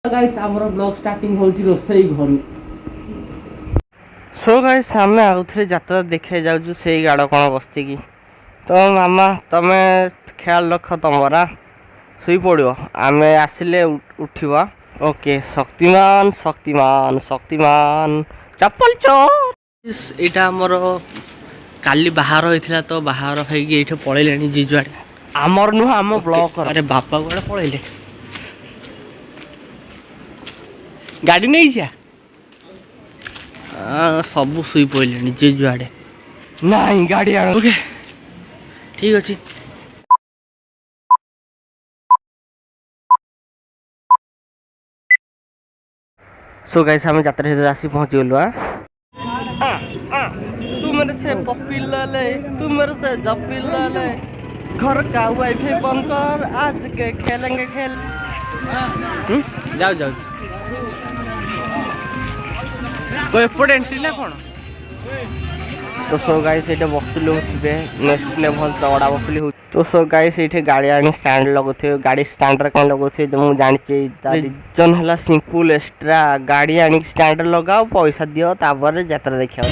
Guys हमर blog starting होची रोसई घर। सो गाइस हमें आउथरे यात्रा देखे जाउछु सेई गाड़ कोन बस्ती की। तो मामा तमे ख्याल रख तमरा सुई पड़ो आमे आसिले उठिबा। ओके शक्तिमान शक्तिमान शक्तिमान चप्पल चोर। एटा हमर काली बाहर होइथिला तो बाहर होइगी एठे पळेलेनी जिजुआडे हमर नु हम ब्लॉक। अरे बापा गोडे पळेले गाड़ी नहीं जा सब शुई पड़े जे जुआड़े नहीं गाड़ी आने। ओके ठीक अच्छे। सो गाइस हमें यात्रा आसी पहुंच गलु। तू मेरे से पप्पी ले तू मेरे से जप्पी ले घर का वाईफाई बंद कर आज के खेलेंगे खेल। जाओ जाओ कोई एपट एंट्री ना कौन। तो सो गाइस ये बसुले होते नेक्स्ट लेवल तगड़ा बसुली हो। तो सो गाइस ये गाड़ी आनी स्टैंड लगुथे गाड़ी स्टैंड कहीं लगुथे जो मुझे जानी रीजन है सिंपल एक्सट्रा गाड़ी आनी स्टैंड लगाओ पैसा दियो तापर यात्रा देखा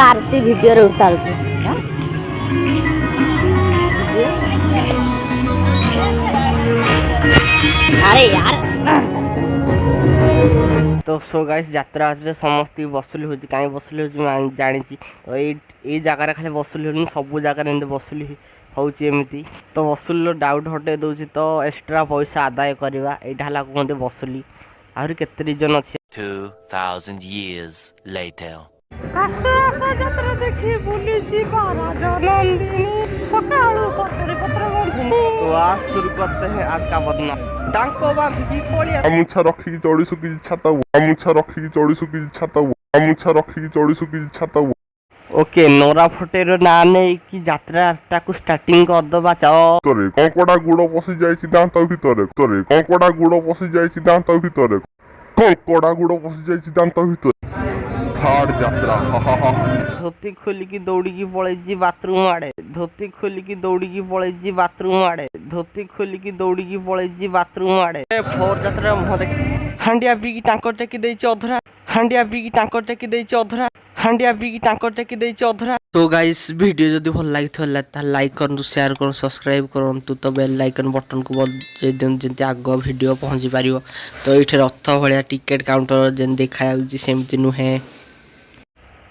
आरती वीडियो रे उतार अरे यार। तो सो गाइस यात्रा समस्त बसुली हो कहीं बसुली हो जानी तो ये जगार खाली बसुली हो सब जगार एमती बसुली होमती। तो बसुली डाउट हटे दूसरी तो एक्सट्रा पैसा आदाय करवा यहाँ कहते बसुली आहरी केते रीजन अच्छे। 2000 years later आसो आसो यात्रा देखी बुली जीवा राजनंदिनी सकाळू तरकारी पत्र गंधिनी। तो आज शुरू करते हैं आज का बदनाम डांको बांध की पोलिया गामुछा रखी चौड़ी सुकी छाता गामुछा रखी चौड़ी सुकी छाता गामुछा रखी चौड़ी सुकी छाता। ओके नोरा फटेर ना नहीं कि यात्रा टाकू स्टार्टिंग कर दबा चाओ। तरे कंकड़ा गुड़ पसी जाईची दांत भितरे तरे कंकड़ा गुड़ पसी जाईची दांत भितरे कंकड़ा गुड़ पसी जाईची दांत भितरे थर्ड यात्रा हा हा हा। धोती खोलिकी दौड़िकी पळेजी बाथरूम आड़े धोती खोलिकी दौड़िकी पळेजी बाथरूम आड़े धोती खोलिकी दौड़िकी पळेजी बाथरूम आड़े। फोर यात्रा मुह देख हांडिया पीकी टांकर टेकी देइची अधरा हांडिया पीकी टांकर टेकी देइची अधरा हांडिया पीकी टांकर टेकी देइची अधरा। तो गाइस वीडियो जदी भल लागिथला ता लाइक करन शेयर करन सब्सक्राइब करन तो बेल आइकन बटन को बजे दिन जंती आग वीडियो पहुंची पारियो। तो इठे रथ भलिया टिकट काउंटर जेन देखा जाउची सेमती नुहे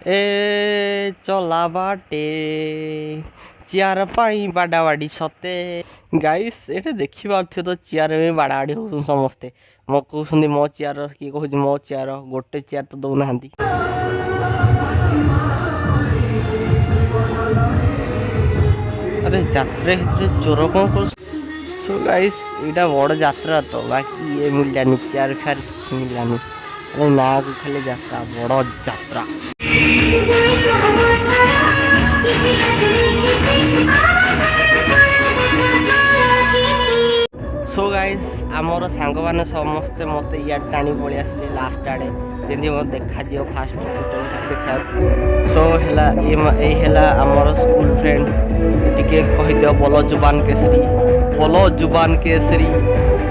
ए चला बाटे चेयर पाई बाड़ाबाड़ी सते। गाइस ये देखा तो चेयर में बाड़ाबाड़ी हो समस्ते मो कहते मो चेयर किए कह मो चेयर गोटे चेयर तो दौना। अरे यात्रा चोर कौन कर। सो गाइस यहाँ बड़ यात्रा तो बाकी ये मिलानी चेयर फेयर कुछ मिलानी अरे ना को खाली यात्रा बड़ यात्रा। सो गाइस आमर सांग मैंने समस्ते मत इे टाणी पलि आसिले लास्ट आड़े जमी मत देखा फास्ट टोटाल किसी देखा। सो है आमर स्कूल फ्रेंड टिके कहीदियो बोलो जुबान केसरी बोलो जुबान केसरी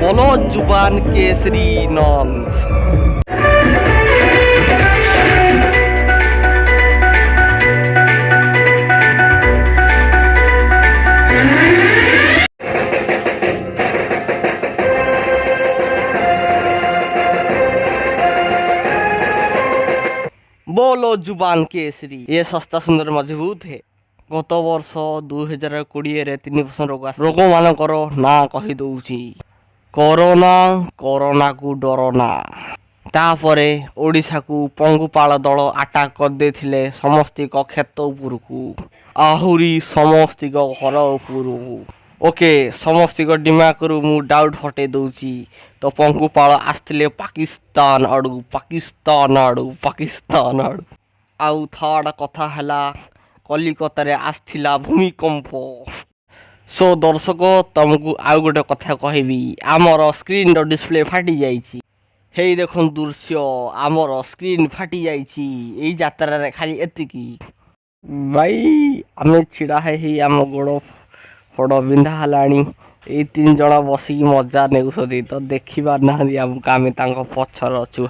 बोलो जुबान केसरी नंद। बोलो जुबान केसरी ये सस्ता सुंदर मजबूत है। गत वर्ष 2020 रे 3% रोग मानकर ना कही दउची कोरोना कोरोना को डरना। तापरे ओडिशा को पंगुपाल दल अटैक कर देथिले समस्तिक क्षेत्र उपरकू आहुरी समस्तिक घर उपरकू। ओके समस्तिक दिमाग रु मु डाउट हटे दउची तो पंगुपाल आसथिले पाकिस्तान आड़ू पाकिस्तान आड़ू पाकिस्तान आड़ू। आउ थर्ड कथा हला कलिकतारे आसथिला भूमिकंप। सो दर्शक तुमको आउ गोटे कथा कहबी आमर स्क्रीन डिस्प्ले फाटी जाइछि हे देखो दृश्य आमर स्क्रीन फाटी जाइछि एई यात्रा रे खाली एतिकी भाई आमे छिड़ा है आम गोड़ फड़ बिंधा हलाणी ଏଇ 3 ଜଣ ବସିକି ମଜା ନେଉଛନ୍ତି ତ ଦେଖି ପାରୁନାହାନ୍ତି ଆମକୁ, ଆମେ ତାଙ୍କ ପଛରେ ଅଛୁ।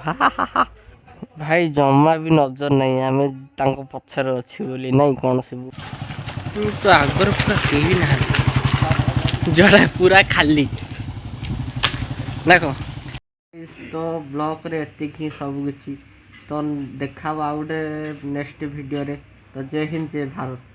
ଭାଇ ଜମା ବି ନଜର ନାହିଁ ଆମେ ତାଙ୍କ ପଛରେ ଅଛୁ ବୋଲି, ନାଇଁ କ'ଣ ସବୁ ତ ଆଗରେ ପୁରା କେହି ନାହାନ୍ତି, ଜଣେ ପୁରା ଖାଲି ନା କ'ଣ। ତ ବ୍ଲଗ୍ରେ ଏତିକି ସବୁ କିଛି, ତ ଦେଖା ଆଉ ଗୋଟେ ନେକ୍ସଟ ଭିଡ଼ିଓରେ। ତ ଜୟ ହିନ୍ଦ ଜୟ ଭାରତ।